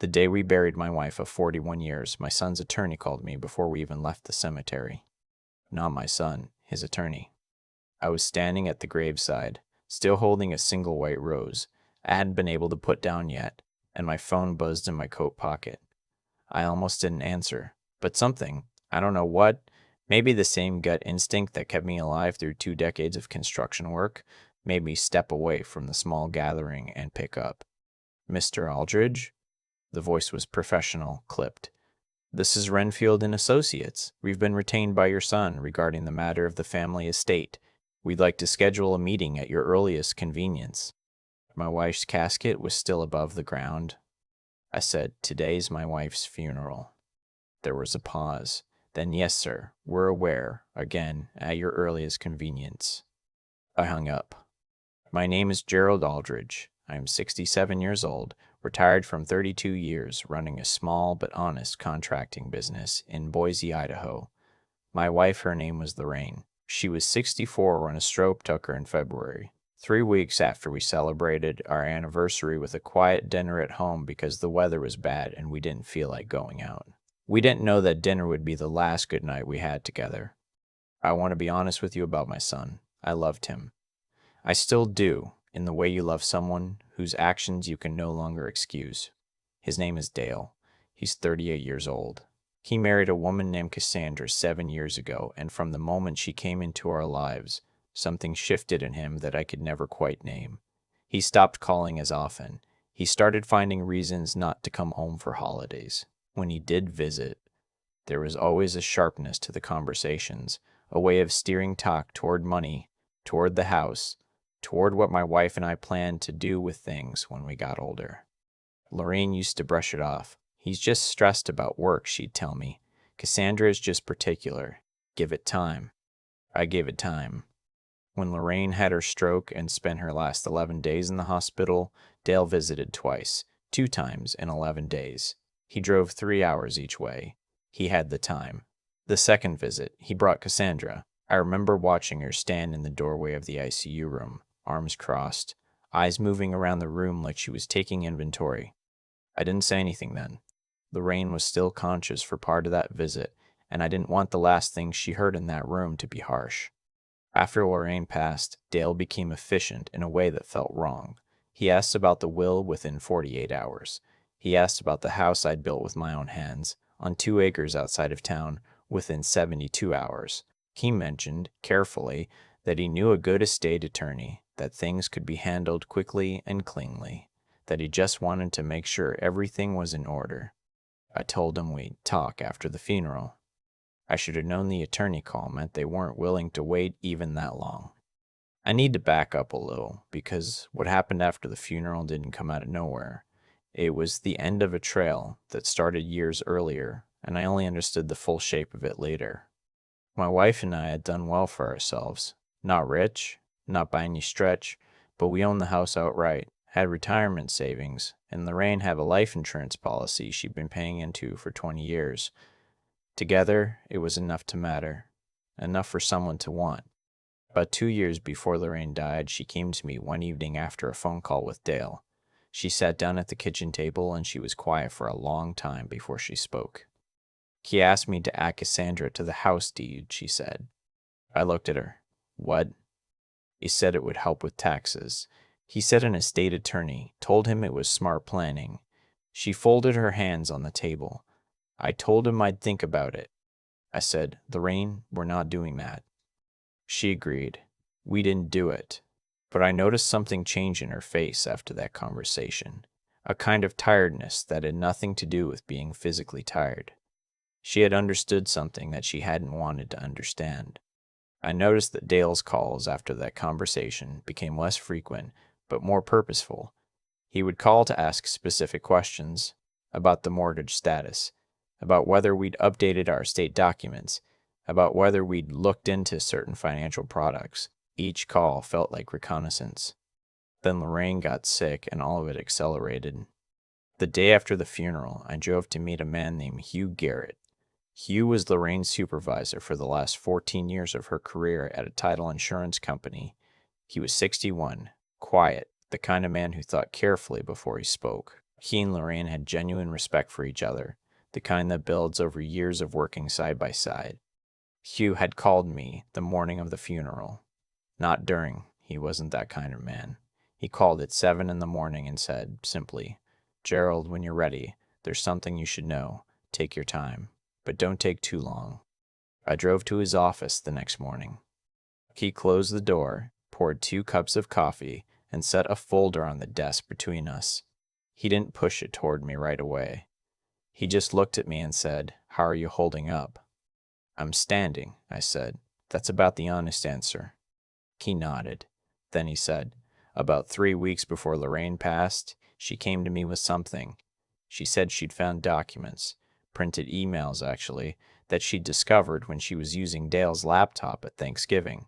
The day we buried my wife of 41 years, my son's attorney called me before we even left the cemetery. Not my son, his attorney. I was standing at the graveside, still holding a single white rose I hadn't been able to put down yet, and my phone buzzed in my coat pocket. I almost didn't answer, but something, I don't know what, maybe the same gut instinct that kept me alive through 2 decades of construction work, made me step away from the small gathering and pick up. Mr. Aldridge? The voice was professional, clipped. This is Renfield and Associates. We've been retained by your son regarding the matter of the family estate. We'd like to schedule a meeting at your earliest convenience. My wife's casket was still above the ground. I said, "Today's my wife's funeral." There was a pause. Then, "Yes, sir, we're aware. Again, at your earliest convenience." I hung up. My name is Gerald Aldridge. I am 67 years old, retired from 32 years, running a small but honest contracting business in Boise, Idaho. My wife, her name was Lorraine. She was 64 when a stroke took her in February, 3 weeks after we celebrated our anniversary with a quiet dinner at home because the weather was bad and we didn't feel like going out. We didn't know that dinner would be the last good night we had together. I want to be honest with you about my son. I loved him. I still do, in the way you love someone whose actions you can no longer excuse. His name is Dale. He's 38 years old. He married a woman named Cassandra 7 years ago, and from the moment she came into our lives, something shifted in him that I could never quite name. He stopped calling as often. He started finding reasons not to come home for holidays. When he did visit, there was always a sharpness to the conversations, a way of steering talk toward money, toward the house, toward what my wife and I planned to do with things when we got older. Lorraine used to brush it off. "He's just stressed about work," she'd tell me. "Cassandra is just particular. Give it time." I gave it time. When Lorraine had her stroke and spent her last 11 days in the hospital, Dale visited twice, 2 times in 11 days. He drove 3 hours each way. He had the time. The second visit, he brought Cassandra. I remember watching her stand in the doorway of the ICU room, arms crossed, eyes moving around the room like she was taking inventory. I didn't say anything then. Lorraine was still conscious for part of that visit, and I didn't want the last thing she heard in that room to be harsh. After Lorraine passed, Dale became efficient in a way that felt wrong. He asked about the will within 48 hours. He asked about the house I'd built with my own hands, on 2 acres outside of town, within 72 hours. He mentioned, carefully, that he knew a good estate attorney, that things could be handled quickly and cleanly, that he just wanted to make sure everything was in order. I told him we'd talk after the funeral. I should have known the attorney call meant they weren't willing to wait even that long. I need to back up a little, because what happened after the funeral didn't come out of nowhere. It was the end of a trail that started years earlier, and I only understood the full shape of it later. My wife and I had done well for ourselves. Not rich, not by any stretch, but we owned the house outright, had retirement savings, and Lorraine had a life insurance policy she'd been paying into for 20 years. Together, it was enough to matter, enough for someone to want. About 2 years before Lorraine died, she came to me one evening after a phone call with Dale. She sat down at the kitchen table and she was quiet for a long time before she spoke. "He asked me to add Cassandra to the house deed," she said. I looked at her. "What?" "He said it would help with taxes. He said an estate attorney told him it was smart planning." She folded her hands on the table. "I told him I'd think about it." I said, "Lorraine, we're not doing that." She agreed. We didn't do it. But I noticed something change in her face after that conversation, a kind of tiredness that had nothing to do with being physically tired. She had understood something that she hadn't wanted to understand. I noticed that Dale's calls after that conversation became less frequent, but more purposeful. He would call to ask specific questions about the mortgage status, about whether we'd updated our estate documents, about whether we'd looked into certain financial products. Each call felt like reconnaissance. Then Lorraine got sick and all of it accelerated. The day after the funeral, I drove to meet a man named Hugh Garrett. Hugh was Lorraine's supervisor for the last 14 years of her career at a title insurance company. He was 61, quiet, the kind of man who thought carefully before he spoke. He and Lorraine had genuine respect for each other, the kind that builds over years of working side by side. Hugh had called me the morning of the funeral. Not during, he wasn't that kind of man. He called at 7 in the morning and said, simply, "Gerald, when you're ready, there's something you should know. Take your time, but don't take too long." I drove to his office the next morning. He closed the door, poured 2 cups of coffee, and set a folder on the desk between us. He didn't push it toward me right away. He just looked at me and said, "How are you holding up?" "I'm standing," I said. "That's about the honest answer." He nodded. Then he said, "About 3 weeks before Lorraine passed, she came to me with something. She said she'd found documents, printed emails actually, that she'd discovered when she was using Dale's laptop at Thanksgiving.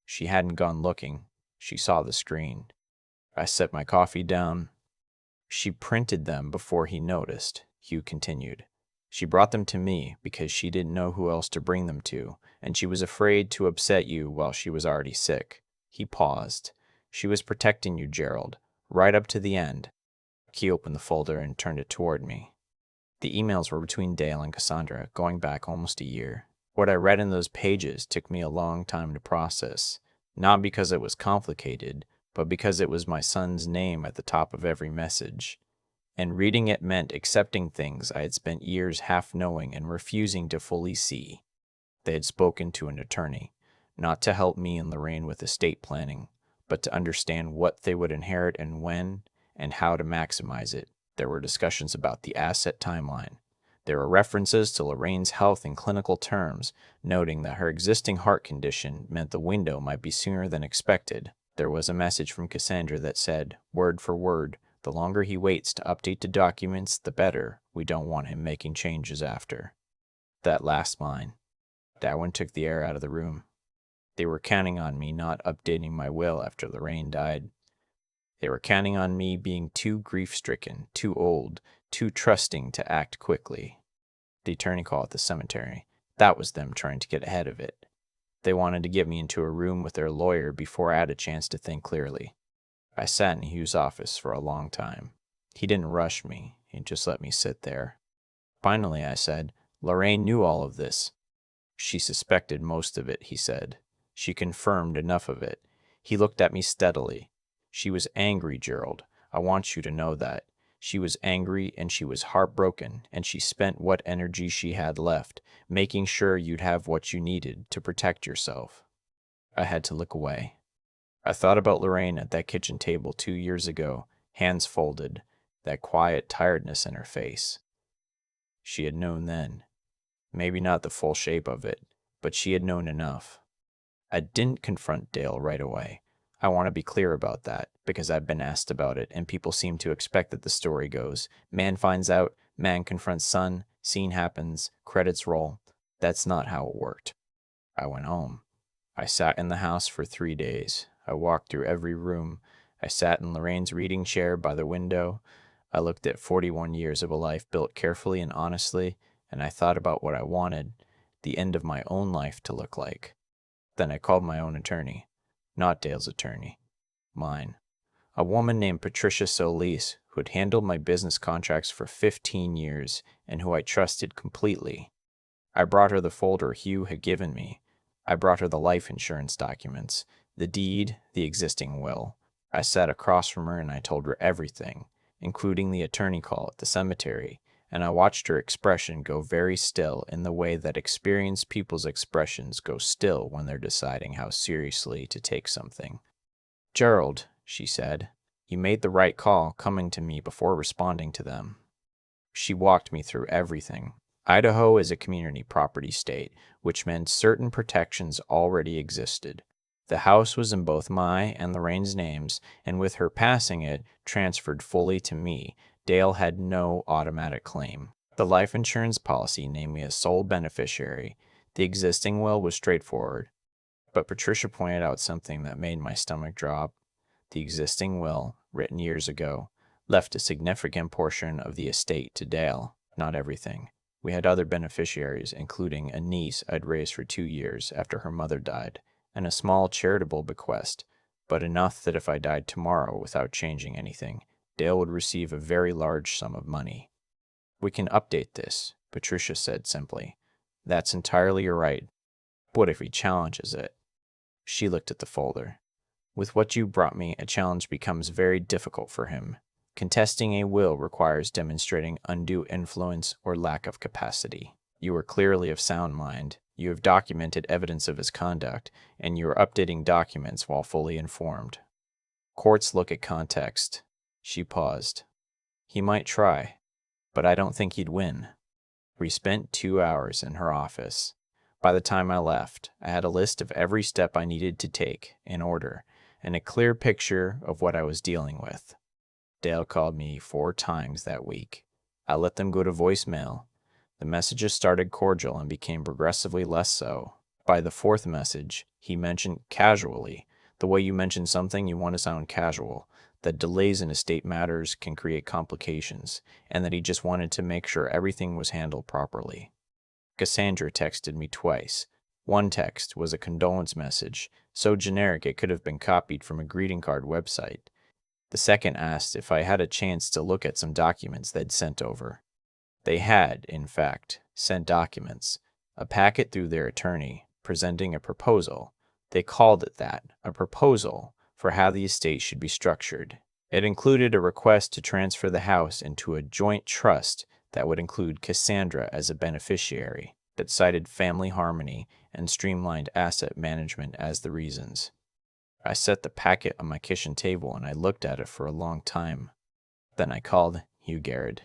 She hadn't gone looking. She saw the screen." I set my coffee down. "She printed them before he noticed," Hugh continued. "She brought them to me because she didn't know who else to bring them to, and she was afraid to upset you while she was already sick." He paused. "She was protecting you, Gerald, right up to the end." He opened the folder and turned it toward me. The emails were between Dale and Cassandra, going back almost a year. What I read in those pages took me a long time to process, not because it was complicated, but because it was my son's name at the top of every message. And reading it meant accepting things I had spent years half knowing and refusing to fully see. They had spoken to an attorney, not to help me and Lorraine with estate planning, but to understand what they would inherit and when, and how to maximize it. There were discussions about the asset timeline. There were references to Lorraine's health in clinical terms, noting that her existing heart condition meant the window might be sooner than expected. There was a message from Cassandra that said, word for word, "The longer he waits to update the documents, the better. We don't want him making changes after." That last line. That one took the air out of the room. They were counting on me not updating my will after Lorraine died. They were counting on me being too grief-stricken, too old, too trusting to act quickly. The attorney call at the cemetery. That was them trying to get ahead of it. They wanted to get me into a room with their lawyer before I had a chance to think clearly. I sat in Hugh's office for a long time. He didn't rush me. He just let me sit there. Finally, I said, "Lorraine knew all of this." "She suspected most of it," he said. "She confirmed enough of it." He looked at me steadily. "She was angry, Gerald. I want you to know that. She was angry and she was heartbroken, and she spent what energy she had left, making sure you'd have what you needed to protect yourself." I had to look away. I thought about Lorraine at that kitchen table 2 years ago, hands folded, that quiet tiredness in her face. She had known then. Maybe not the full shape of it, but she had known enough. I didn't confront Dale right away. I want to be clear about that, because I've been asked about it, and people seem to expect that the story goes, man finds out, man confronts son, scene happens, credits roll. That's not how it worked. I went home. I sat in the house for 3 days. I walked through every room. I sat in Lorraine's reading chair by the window. I looked at 41 years of a life built carefully and honestly, and I thought about what I wanted the end of my own life to look like. Then I called my own attorney. Not Dale's attorney. Mine. A woman named Patricia Solis, who had handled my business contracts for 15 years, and who I trusted completely. I brought her the folder Hugh had given me. I brought her the life insurance documents, the deed, the existing will. I sat across from her and I told her everything, including the attorney call at the cemetery, and I watched her expression go very still in the way that experienced people's expressions go still when they're deciding how seriously to take something. "Gerald," she said, "you made the right call coming to me before responding to them." She walked me through everything. Idaho is a community property state, which meant certain protections already existed. The house was in both my and Lorraine's names, and with her passing it, transferred fully to me. Dale had no automatic claim. The life insurance policy named me as sole beneficiary. The existing will was straightforward. But Patricia pointed out something that made my stomach drop. The existing will, written years ago, left a significant portion of the estate to Dale, not everything. We had other beneficiaries, including a niece I'd raised for 2 years after her mother died, and a small charitable bequest, but enough that if I died tomorrow without changing anything, Dale would receive a very large sum of money. "We can update this," Patricia said simply. "That's entirely your right. What if he challenges it?" She looked at the folder. "With what you brought me, a challenge becomes very difficult for him. Contesting a will requires demonstrating undue influence or lack of capacity. You are clearly of sound mind. You have documented evidence of his conduct, and you are updating documents while fully informed. Courts look at context." She paused. "He might try, but I don't think he'd win." We spent 2 hours in her office. By the time I left, I had a list of every step I needed to take, in order, and a clear picture of what I was dealing with. Dale called me 4 times that week. I let them go to voicemail. The messages started cordial and became progressively less so. By the 4th message, he mentioned casually, the way you mention something you want to sound casual, that delays in estate matters can create complications, and that he just wanted to make sure everything was handled properly. Cassandra texted me twice. One text was a condolence message, so generic it could have been copied from a greeting card website. The second asked if I had a chance to look at some documents they'd sent over. They had, in fact, sent documents, a packet through their attorney, presenting a proposal. They called it that, a proposal, for how the estate should be structured. It included a request to transfer the house into a joint trust that would include Cassandra as a beneficiary, that cited family harmony and streamlined asset management as the reasons. I set the packet on my kitchen table and I looked at it for a long time. Then I called Hugh Garrett.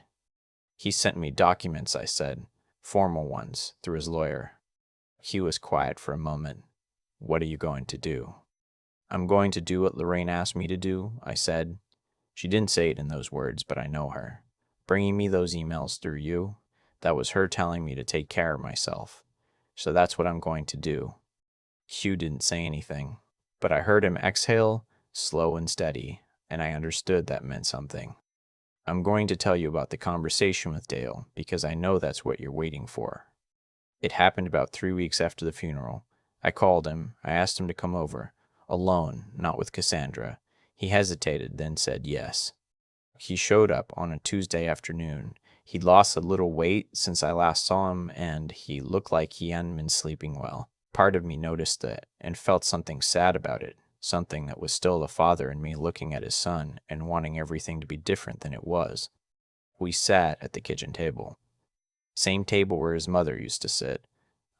"He sent me documents," I said, "formal ones, through his lawyer." Hugh was quiet for a moment. "What are you going to do?" "I'm going to do what Lorraine asked me to do," I said. She didn't say it in those words, but I know her. Bringing me those emails through you, that was her telling me to take care of myself. So that's what I'm going to do. Hugh didn't say anything, but I heard him exhale, slow and steady, and I understood that meant something. "I'm going to tell you about the conversation with Dale, because I know that's what you're waiting for." It happened about 3 weeks after the funeral. I called him. I asked him to come over. Alone, not with Cassandra. He hesitated, then said yes. He showed up on a Tuesday afternoon. He'd lost a little weight since I last saw him, and he looked like he hadn't been sleeping well. Part of me noticed it and felt something sad about it, something that was still the father in me looking at his son and wanting everything to be different than it was. We sat at the kitchen table. Same table where his mother used to sit.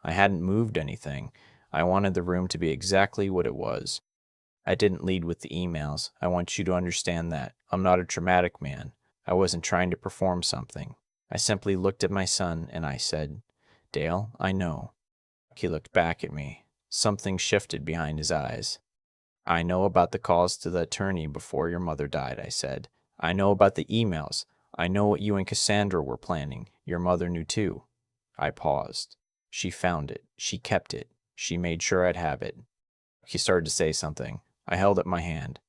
I hadn't moved anything. I wanted the room to be exactly what it was. I didn't lead with the emails. I want you to understand that. I'm not a dramatic man. I wasn't trying to perform something. I simply looked at my son and I said, "Dale, I know." He looked back at me. Something shifted behind his eyes. "I know about the calls to the attorney before your mother died," I said. "I know about the emails. I know what you and Cassandra were planning. Your mother knew too." I paused. "She found it. She kept it. She made sure I'd have it." He started to say something. I held up my hand.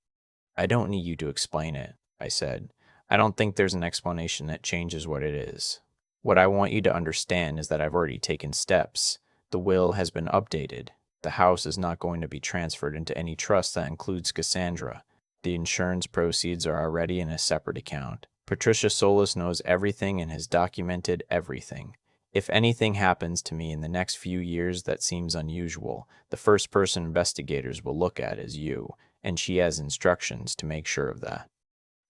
"I don't need you to explain it," I said. "I don't think there's an explanation that changes what it is. What I want you to understand is that I've already taken steps. The will has been updated. The house is not going to be transferred into any trust that includes Cassandra. The insurance proceeds are already in a separate account. Patricia Solis knows everything and has documented everything. If anything happens to me in the next few years that seems unusual, the first person investigators will look at is you, and she has instructions to make sure of that."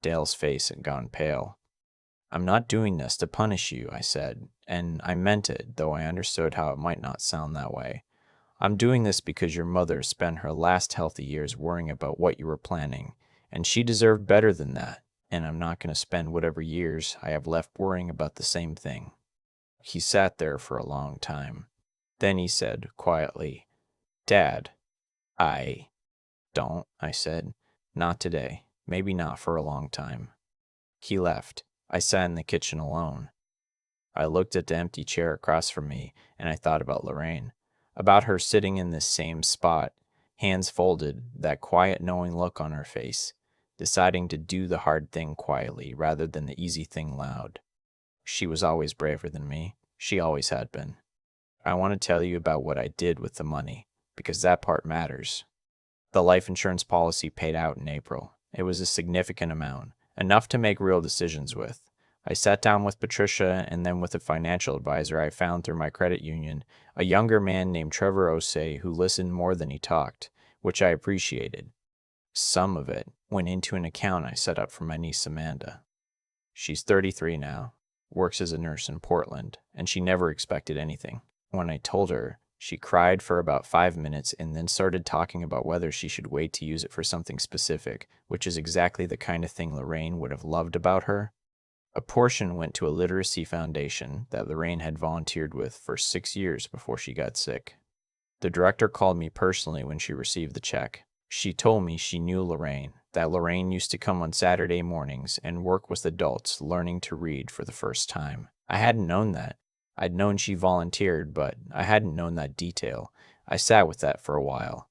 Dale's face had gone pale. "I'm not doing this to punish you," I said, and I meant it, though I understood how it might not sound that way. "I'm doing this because your mother spent her last healthy years worrying about what you were planning, and she deserved better than that, and I'm not going to spend whatever years I have left worrying about the same thing." He sat there for a long time. Then he said, quietly, "Dad, I don't," I said. "Not today. Maybe not for a long time." He left. I sat in the kitchen alone. I looked at the empty chair across from me, and I thought about Lorraine. About her sitting in this same spot, hands folded, that quiet knowing look on her face, deciding to do the hard thing quietly rather than the easy thing loud. She was always braver than me. She always had been. I want to tell you about what I did with the money, because that part matters. The life insurance policy paid out in April. It was a significant amount, enough to make real decisions with. I sat down with Patricia and then with a financial advisor I found through my credit union, a younger man named Trevor Osei who listened more than he talked, which I appreciated. Some of it went into an account I set up for my niece Amanda. She's 33 now, works as a nurse in Portland, and she never expected anything. When I told her, she cried for about 5 minutes and then started talking about whether she should wait to use it for something specific, which is exactly the kind of thing Lorraine would have loved about her. A portion went to a literacy foundation that Lorraine had volunteered with for 6 years before she got sick. The director called me personally when she received the check. She told me she knew Lorraine, that Lorraine used to come on Saturday mornings and work with adults learning to read for the first time. I hadn't known that. I'd known she volunteered, but I hadn't known that detail. I sat with that for a while.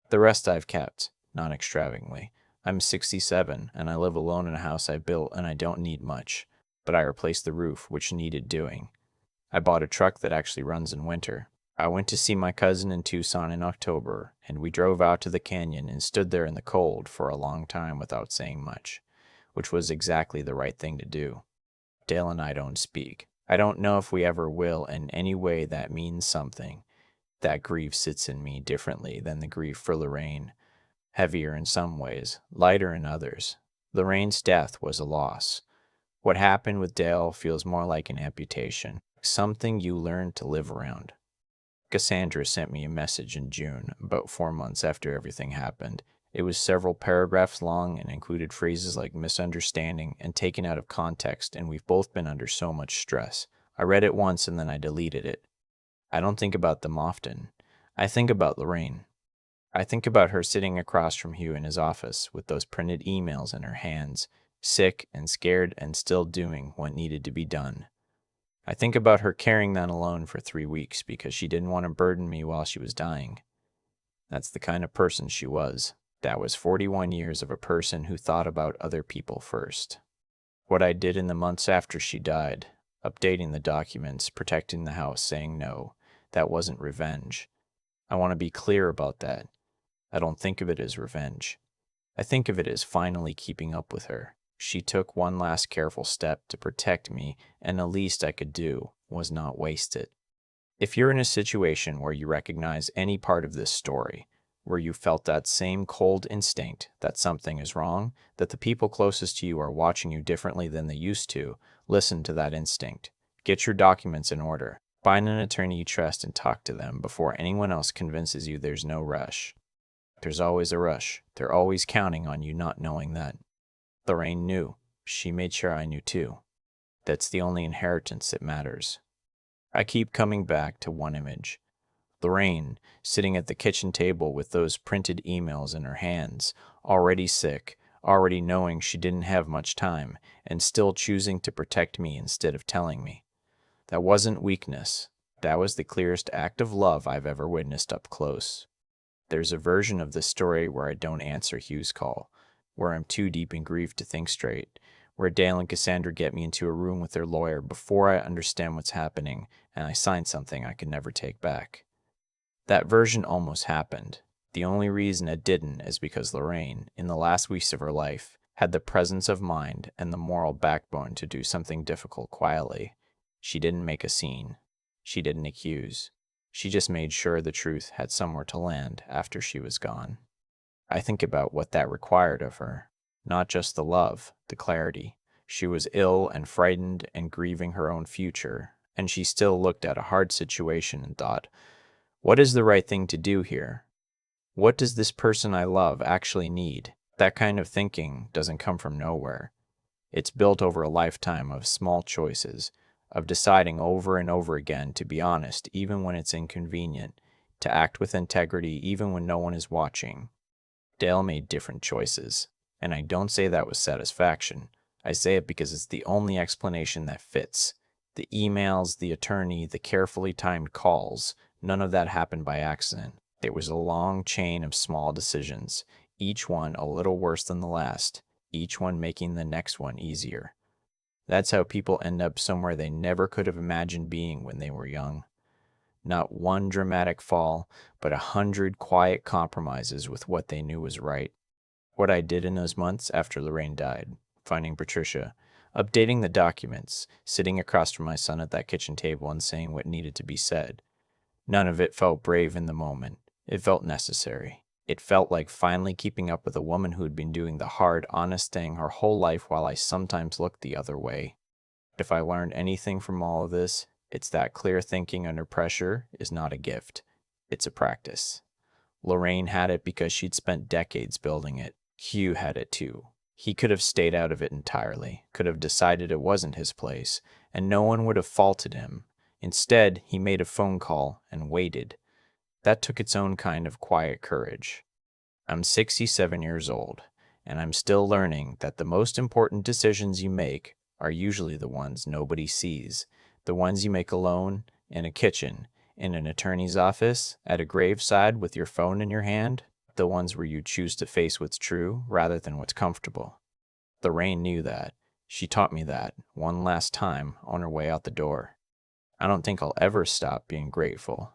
The rest I've kept, not extravagantly. I'm 67, and I live alone in a house I built, and I don't need much. But I replaced the roof, which needed doing. I bought a truck that actually runs in winter. I went to see my cousin in Tucson in October, and we drove out to the canyon and stood there in the cold for a long time without saying much, which was exactly the right thing to do. Dale and I don't speak. I don't know if we ever will in any way that means something. That grief sits in me differently than the grief for Lorraine. Heavier in some ways, lighter in others. Lorraine's death was a loss. What happened with Dale feels more like an amputation, something you learn to live around. Cassandra sent me a message in June, about 4 months after everything happened. It was several paragraphs long and included phrases like misunderstanding and taken out of context, and we've both been under so much stress. I read it once and then I deleted it. I don't think about them often. I think about Lorraine. I think about her sitting across from Hugh in his office with those printed emails in her hands, sick and scared and still doing what needed to be done. I think about her carrying that alone for 3 weeks because she didn't want to burden me while she was dying. That's the kind of person she was. That was 41 years of a person who thought about other people first. What I did in the months after she died, updating the documents, protecting the house, saying no, that wasn't revenge. I want to be clear about that. I don't think of it as revenge. I think of it as finally keeping up with her. She took one last careful step to protect me, and the least I could do was not waste it. If you're in a situation where you recognize any part of this story, where you felt that same cold instinct that something is wrong, that the people closest to you are watching you differently than they used to, listen to that instinct. Get your documents in order. Find an attorney you trust and talk to them before anyone else convinces you there's no rush. There's always a rush. They're always counting on you not knowing that. Lorraine knew. She made sure I knew too. That's the only inheritance that matters. I keep coming back to one image. Lorraine, sitting at the kitchen table with those printed emails in her hands, already sick, already knowing she didn't have much time, and still choosing to protect me instead of telling me. That wasn't weakness. That was the clearest act of love I've ever witnessed up close. There's a version of this story where I don't answer Hugh's call, where I'm too deep in grief to think straight, where Dale and Cassandra get me into a room with their lawyer before I understand what's happening, and I sign something I can never take back. That version almost happened. The only reason it didn't is because Lorraine, in the last weeks of her life, had the presence of mind and the moral backbone to do something difficult quietly. She didn't make a scene. She didn't accuse. She just made sure the truth had somewhere to land after she was gone. I think about what that required of her. Not just the love, the clarity. She was ill and frightened and grieving her own future, and she still looked at a hard situation and thought, what is the right thing to do here? What does this person I love actually need? That kind of thinking doesn't come from nowhere. It's built over a lifetime of small choices, of deciding over and over again to be honest even when it's inconvenient, to act with integrity even when no one is watching. Dale made different choices, and I don't say that with satisfaction. I say it because it's the only explanation that fits. The emails, the attorney, the carefully timed calls, none of that happened by accident. It was a long chain of small decisions, each one a little worse than the last, each one making the next one easier. That's how people end up somewhere they never could have imagined being when they were young. Not one dramatic fall, but 100 quiet compromises with what they knew was right. What I did in those months after Lorraine died, finding Patricia, updating the documents, sitting across from my son at that kitchen table and saying what needed to be said. None of it felt brave in the moment. It felt necessary. It felt like finally keeping up with a woman who had been doing the hard, honest thing her whole life while I sometimes looked the other way. If I learned anything from all of this, it's that clear thinking under pressure is not a gift. It's a practice. Lorraine had it because she'd spent decades building it. Hugh had it too. He could have stayed out of it entirely, could have decided it wasn't his place, and no one would have faulted him. Instead, he made a phone call and waited. That took its own kind of quiet courage. I'm 67 years old, and I'm still learning that the most important decisions you make are usually the ones nobody sees, the ones you make alone, in a kitchen, in an attorney's office, at a graveside with your phone in your hand, the ones where you choose to face what's true rather than what's comfortable. Lorraine knew that. She taught me that one last time on her way out the door. I don't think I'll ever stop being grateful,